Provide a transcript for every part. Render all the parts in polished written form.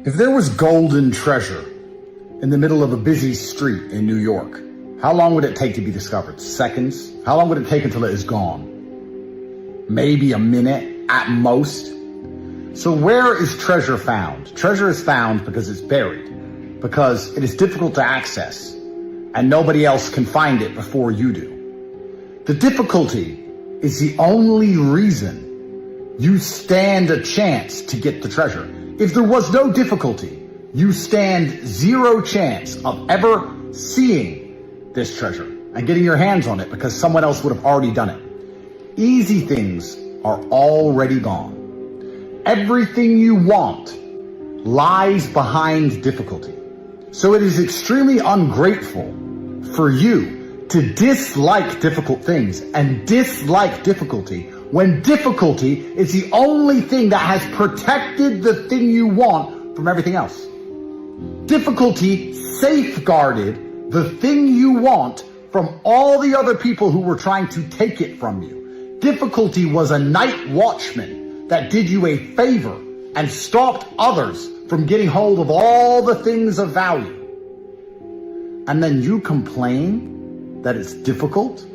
If there was golden treasure in the middle of a busy street in New York, how long would it take to be discovered? Seconds? How long would it take until it is gone? Maybe a minute at most. So where is treasure found? Treasure is found because it's buried, because it is difficult to access, and nobody else can find it before you do. The difficulty is the only reason you stand a chance to get the treasure. If there was no difficulty, you stand zero chance of ever seeing this treasure and getting your hands on it because someone else would have already done it. Easy things are already gone. Everything you want lies behind difficulty. So it is extremely ungrateful for you to dislike difficult things and dislike difficulty when difficulty is the only thing that has protected the thing you want from everything else. Difficulty safeguarded the thing you want from all the other people who were trying to take it from you. Difficulty was a night watchman that did you a favor and stopped others from getting hold of all the things of value. And then you complain that it's difficult?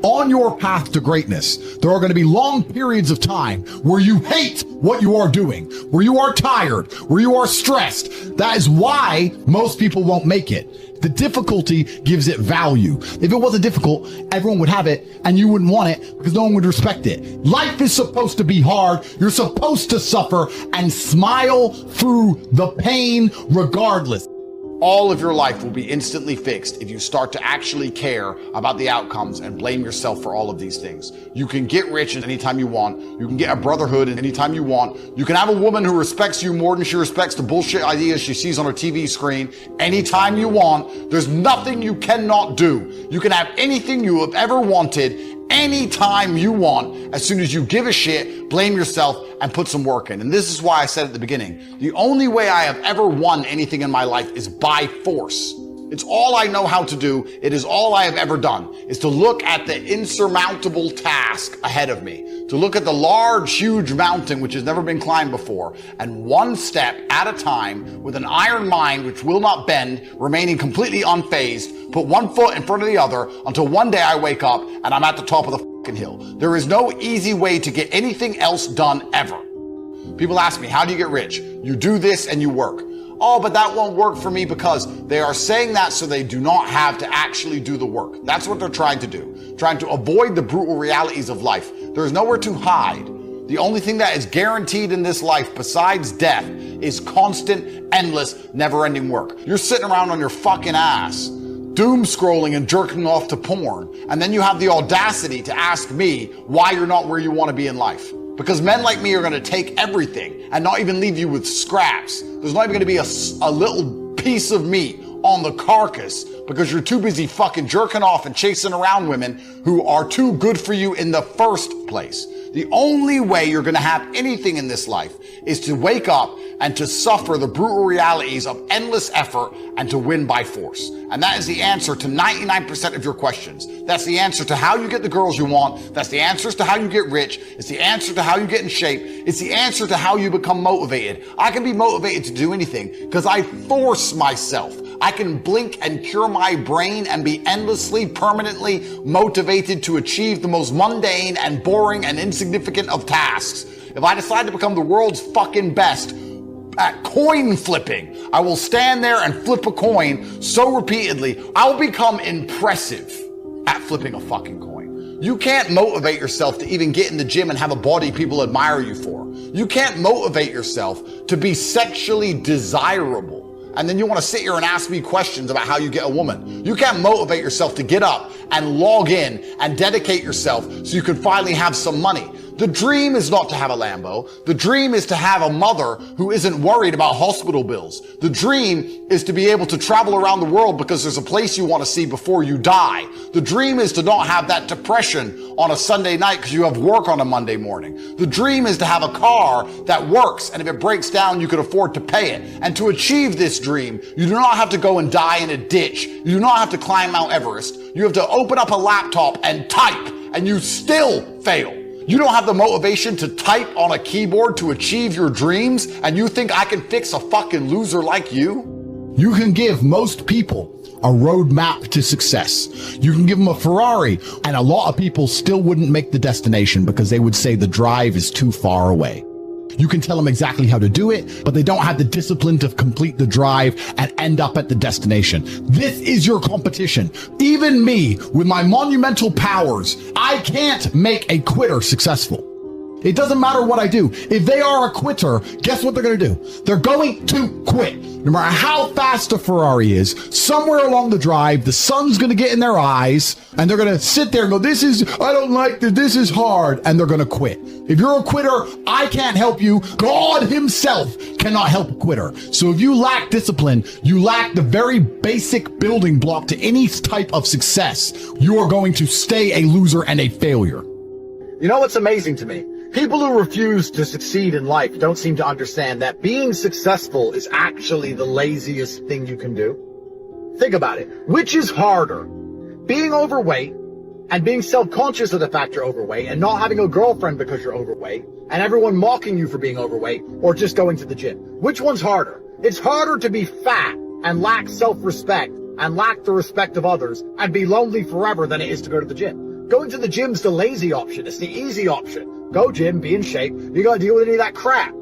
On your path to greatness, there are going to be long periods of time where you hate what you are doing, where you are tired, where you are stressed. That is why most people won't make it. The difficulty gives it value. If it wasn't difficult, everyone would have it and you wouldn't want it because no one would respect it. Life is supposed to be hard. You're supposed to suffer and smile through the pain regardless. All of your life will be instantly fixed if you start to actually care about the outcomes and blame yourself for all of these things. You can get rich anytime you want. You can get a brotherhood anytime you want. You can have a woman who respects you more than she respects the bullshit ideas she sees on her TV screen anytime you want. There's nothing you cannot do. You can have anything you have ever wanted anytime you want, as soon as you give a shit, blame yourself, and put some work in. And this is why I said at the beginning, the only way I have ever won anything in my life is by force. It's all I know how to do. It is all I have ever done, is to look at the insurmountable task ahead of me, to look at the large, huge mountain which has never been climbed before, and one step at a time, with an iron mind which will not bend, remaining completely unfazed, put one foot in front of the other until one day I wake up and I'm at the top of the fucking hill. There is no easy way to get anything else done ever. People ask me, how do you get rich? You do this and you work. Oh, but that won't work for me, because they are saying that so they do not have to actually do the work. That's what they're trying to do, trying to avoid the brutal realities of life. There is nowhere to hide. The only thing that is guaranteed in this life besides death is constant, endless, never-ending work. You're sitting around on your fucking ass, doom scrolling and jerking off to porn, and then you have the audacity to ask me why you're not where you want to be in life. Because men like me are going to take everything and not even leave you with scraps. There's not even going to be a little piece of meat on the carcass because you're too busy fucking jerking off and chasing around women who are too good for you in the first place. The only way you're going to have anything in this life is to wake up and to suffer the brutal realities of endless effort and to win by force. And that is the answer to 99% of your questions. That's the answer to how you get the girls you want. That's the answers to how you get rich. It's the answer to how you get in shape. It's the answer to how you become motivated. I can be motivated to do anything because I force myself. I can blink and cure my brain and be endlessly, permanently motivated to achieve the most mundane and boring and insignificant of tasks. If I decide to become the world's fucking best at coin flipping, I will stand there and flip a coin so repeatedly, I'll become impressive at flipping a fucking coin. You can't motivate yourself to even get in the gym and have a body people admire you for. You can't motivate yourself to be sexually desirable. And then you want to sit here and ask me questions about how you get a woman. You can't motivate yourself to get up and log in and dedicate yourself so you can finally have some money. The dream is not to have a Lambo. The dream is to have a mother who isn't worried about hospital bills. The dream is to be able to travel around the world because there's a place you want to see before you die. The dream is to not have that depression on a Sunday night because you have work on a Monday morning. The dream is to have a car that works, and if it breaks down, you can afford to pay it. And to achieve this dream, you do not have to go and die in a ditch. You do not have to climb Mount Everest. You have to open up a laptop and type, and you still fail. You don't have the motivation to type on a keyboard to achieve your dreams, and you think I can fix a fucking loser like you? You can give most people a roadmap to success. You can give them a Ferrari, and a lot of people still wouldn't make the destination because they would say the drive is too far away. You can tell them exactly how to do it, but they don't have the discipline to complete the drive and end up at the destination. This is your competition. Even me, with my monumental powers, I can't make a quitter successful. It doesn't matter what I do. If they are a quitter, guess what they're going to do? They're going to quit. No matter how fast a Ferrari is, somewhere along the drive, the sun's going to get in their eyes, and they're going to sit there and go, I don't like this, this is hard, and they're going to quit. If you're a quitter, I can't help you. God himself cannot help a quitter. So if you lack discipline, you lack the very basic building block to any type of success, you are going to stay a loser and a failure. You know what's amazing to me? People who refuse to succeed in life don't seem to understand that being successful is actually the laziest thing you can do. Think about it. Which is harder? Being overweight and being self-conscious of the fact you're overweight and not having a girlfriend because you're overweight and everyone mocking you for being overweight, or just going to the gym? Which one's harder? It's harder to be fat and lack self-respect and lack the respect of others and be lonely forever than it is to go to the gym. Going to the gym's the lazy option. It's the easy option. Go gym, be in shape. You gotta deal with any of that crap.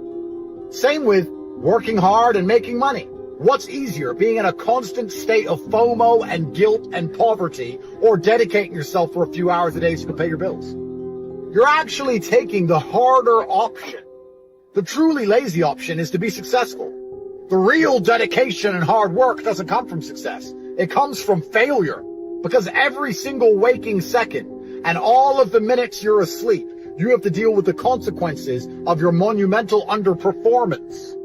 Same with working hard and making money. What's easier, being in a constant state of FOMO and guilt and poverty, or dedicating yourself for a few hours a day so you can pay your bills? You're actually taking the harder option. The truly lazy option is to be successful. The real dedication and hard work doesn't come from success. It comes from failure. Because every single waking second and all of the minutes you're asleep, you have to deal with the consequences of your monumental underperformance.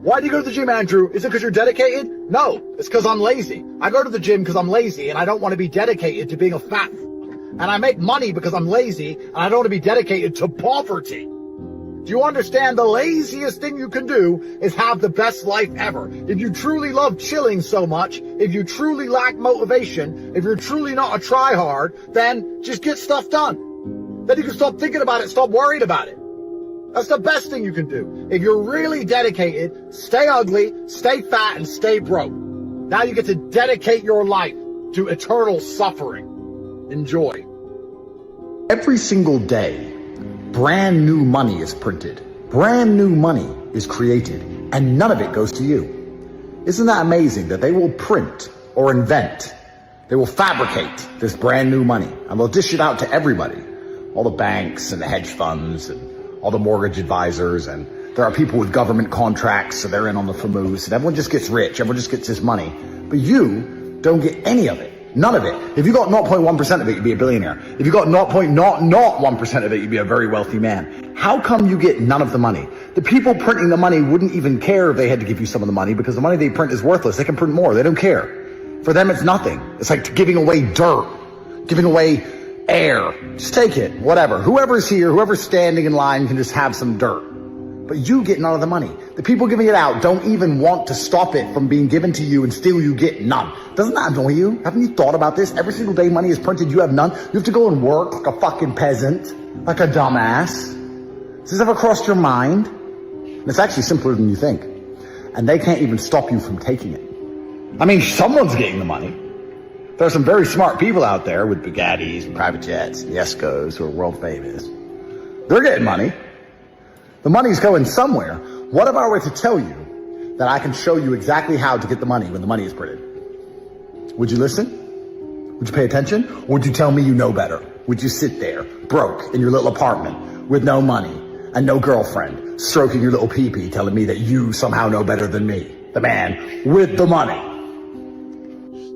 Why do you go to the gym, Andrew? Is it because you're dedicated? No, it's because I'm lazy. I go to the gym because I'm lazy and I don't want to be dedicated to being a fat. And I make money because I'm lazy and I don't want to be dedicated to poverty. Do you understand? The laziest thing you can do is have the best life ever. If you truly love chilling so much, if you truly lack motivation, if you're truly not a tryhard, then just get stuff done. Then you can stop thinking about it, stop worried about it. That's the best thing you can do. If you're really dedicated, stay ugly, stay fat, and stay broke. Now you get to dedicate your life to eternal suffering. Enjoy. Every single day, brand new money is printed. Brand new money is created, and none of it goes to you. Isn't that amazing that they will print or invent, they will fabricate this brand new money, and they'll dish it out to everybody. All the banks and the hedge funds and all the mortgage advisors, and there are people with government contracts, so they're in on the famoose, and everyone just gets rich, everyone just gets this money. But you don't get any of it. None of it. If you got 0.1% of it, you'd be a billionaire. If you got 0.001% of it, you'd be a very wealthy man. How come you get none of the money? The people printing the money wouldn't even care if they had to give you some of the money, because the money they print is worthless. They can print more. They don't care. For them, it's nothing. It's like giving away dirt, giving away air. Just take it, whatever. Whoever's here, whoever's standing in line can just have some dirt. But you get none of the money. The people giving it out don't even want to stop it from being given to you, and still you get none. Doesn't that annoy you? Haven't you thought about this? Every single day money is printed, you have none. You have to go and work like a fucking peasant, like a dumbass. Has this ever crossed your mind? And it's actually simpler than you think. And they can't even stop you from taking it. I mean, someone's getting the money. There are some very smart people out there with Bugattis and private jets and Yescos who are world famous. They're getting money. The money's going somewhere. What if I were to tell you that I can show you exactly how to get the money when the money is printed? Would you listen? Would you pay attention? Or would you tell me you know better? Would you sit there, broke, in your little apartment, with no money and no girlfriend, stroking your little pee-pee, telling me that you somehow know better than me, the man with the money?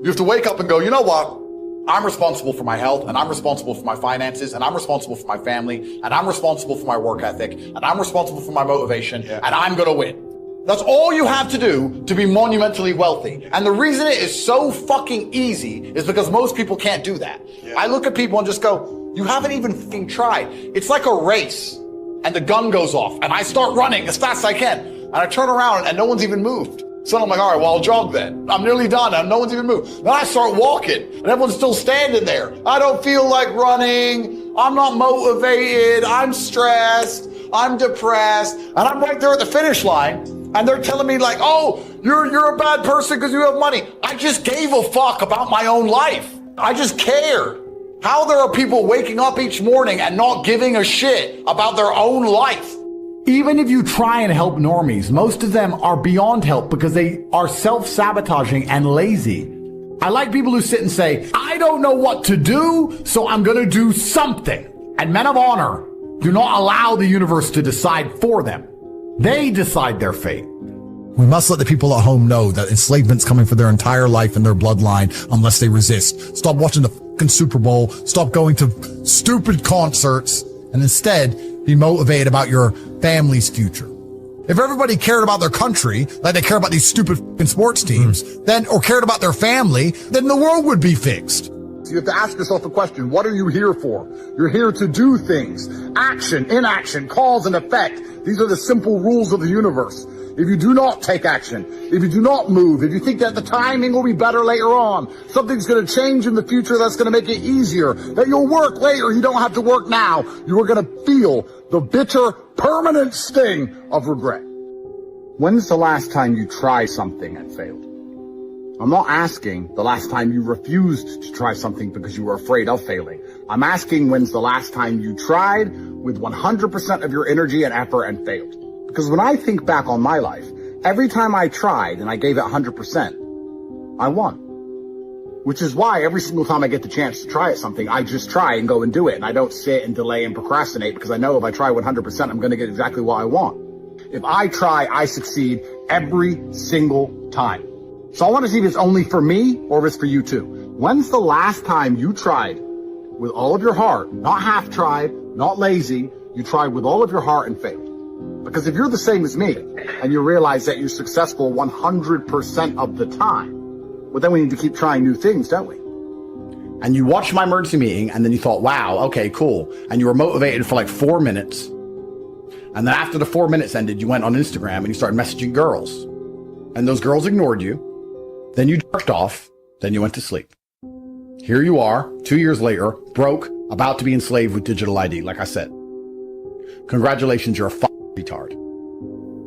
You have to wake up and go, you know what? I'm responsible for my health, and I'm responsible for my finances, and I'm responsible for my family, and I'm responsible for my work ethic, and I'm responsible for my motivation, and I'm gonna win. That's all you have to do to be monumentally wealthy. And the reason it is so fucking easy is because most people can't do that. I look at people and just go, you haven't even fucking tried. It's like a race, and the gun goes off, and I start running as fast as I can, and I turn around and no one's even moved. So I'm like, all right, well, I'll jog then. I'm nearly done and no one's even moved. Then I start walking and everyone's still standing there. I don't feel like running. I'm not motivated, I'm stressed, I'm depressed, and I'm right there at the finish line, and they're telling me like, oh, you're a bad person because you have money. I just gave a fuck about my own life. I just cared. How there are people waking up each morning and not giving a shit about their own life. Even if you try and help normies, most of them are beyond help because they are self-sabotaging and lazy. I like people who sit and say, I don't know what to do, so I'm going to do something. And men of honor do not allow the universe to decide for them. They decide their fate. We must let the people at home know that enslavement's coming for their entire life and their bloodline unless they resist. Stop watching the fucking Super Bowl. Stop going to stupid concerts and instead be motivated about your family's future. If everybody cared about their country like they care about these stupid fucking sports teams, then, or cared about their family, then the world would be fixed. You have to ask yourself a question. What are you here for? You're here to do things. Action, inaction, cause and effect. These are the simple rules of the universe. If you do not take action, if you do not move, if you think that the timing will be better later on, something's going to change in the future that's going to make it easier, that you'll work later, you don't have to work now, you are going to feel the bitter, permanent sting of regret. When's the last time you tried something and failed? I'm not asking the last time you refused to try something because you were afraid of failing. I'm asking when's the last time you tried with 100% of your energy and effort and failed. Because when I think back on my life, every time I tried and I gave it 100%, I won. Which is why every single time I get the chance to try something, I just try and go and do it. And I don't sit and delay and procrastinate because I know if I try 100%, I'm going to get exactly what I want. If I try, I succeed every single time. So I want to see if it's only for me or if it's for you too. When's the last time you tried with all of your heart, not half tried, not lazy, you tried with all of your heart and failed? Because if you're the same as me and you realize that you're successful 100% of the time, well, then we need to keep trying new things, don't we? And you watched my emergency meeting and then you thought, wow, okay, cool. And you were motivated for like 4 minutes. And then after the 4 minutes ended, you went on Instagram and you started messaging girls. And those girls ignored you. Then you jerked off. Then you went to sleep. Here you are, 2 years later, broke, about to be enslaved with digital ID, like I said. Congratulations, you're a fucking retard.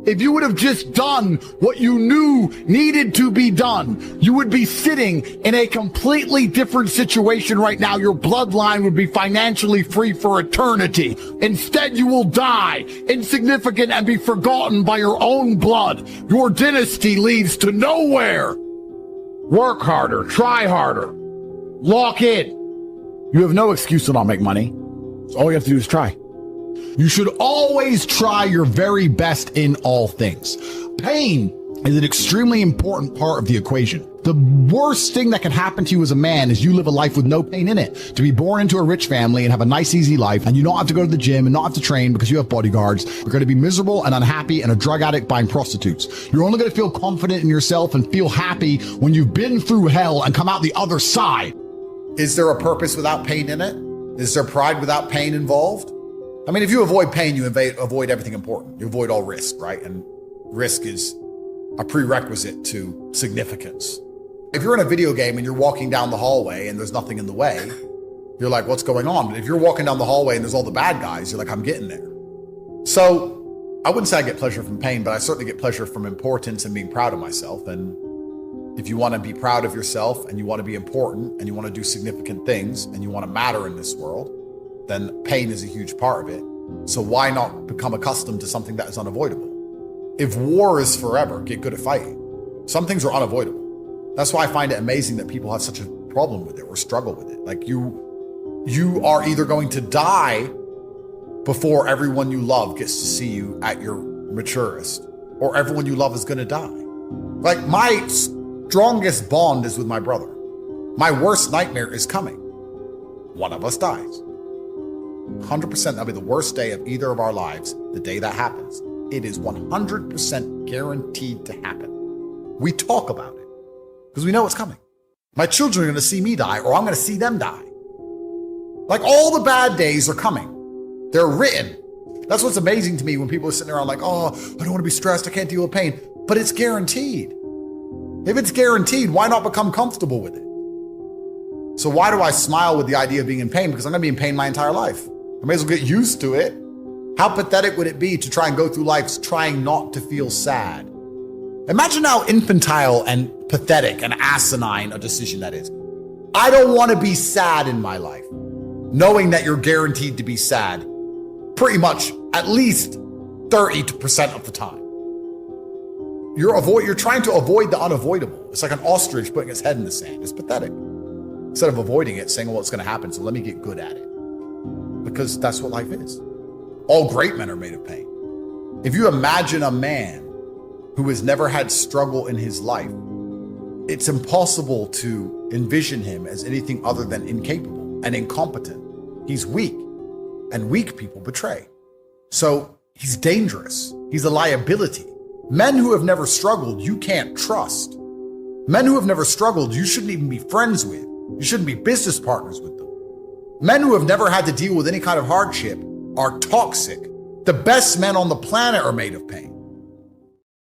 If you would have just done what you knew needed to be done, you would be sitting in a completely different situation right now. Your bloodline would be financially free for eternity. Instead, you will die, insignificant, and be forgotten by your own blood. Your dynasty leads to nowhere. Work harder, try harder, lock in. You have no excuse to not make money. So all you have to do is try. You should always try your very best in all things. Pain is an extremely important part of the equation. The worst thing that can happen to you as a man is you live a life with no pain in it. To be born into a rich family and have a nice, easy life, and you don't have to go to the gym and not have to train because you have bodyguards. You're going to be miserable and unhappy and a drug addict buying prostitutes. You're only going to feel confident in yourself and feel happy when you've been through hell and come out the other side. Is there a purpose without pain in it? Is there pride without pain involved? I mean, if you avoid pain, you avoid everything important. You avoid all risk, right? And risk is a prerequisite to significance. If you're in a video game and you're walking down the hallway and there's nothing in the way, you're like, what's going on? But if you're walking down the hallway and there's all the bad guys, you're like, I'm getting there. So I wouldn't say I get pleasure from pain, but I certainly get pleasure from importance and being proud of myself. And if you want to be proud of yourself and you want to be important and you want to do significant things and you want to matter in this world, then pain is a huge part of it. So why not become accustomed to something that is unavoidable? If war is forever, get good at fighting. Some things are unavoidable. That's why I find it amazing that people have such a problem with it or struggle with it. Like you are either going to die before everyone you love gets to see you at your maturest, or everyone you love is going to die. Like my strongest bond is with my brother. My worst nightmare is coming. One of us dies. 100% that'll be the worst day of either of our lives, the day that happens. It is 100% guaranteed to happen. We talk about it because we know it's coming. My children are going to see me die, or I'm going to see them die. Like all the bad days are coming. They're written. That's what's amazing to me when people are sitting around like, oh, I don't want to be stressed. I can't deal with pain. But it's guaranteed. If it's guaranteed, why not become comfortable with it? So why do I smile with the idea of being in pain? Because I'm gonna be in pain my entire life. I may as well get used to it. How pathetic would it be to try and go through life trying not to feel sad? Imagine how infantile and pathetic and asinine a decision that is. I don't want to be sad in my life, knowing that you're guaranteed to be sad pretty much at least 30% of the time. You're trying to avoid the unavoidable. It's like an ostrich putting its head in the sand. It's pathetic. Instead of avoiding it, saying, well, it's going to happen, so let me get good at it. Because that's what life is. All great men are made of pain. If you imagine a man who has never had struggle in his life, it's impossible to envision him as anything other than incapable and incompetent. He's weak, and weak people betray. So he's dangerous. He's a liability. Men who have never struggled, you can't trust. Men who have never struggled, you shouldn't even be friends with. You shouldn't be business partners with them. Men who have never had to deal with any kind of hardship are toxic. The best men on the planet are made of pain.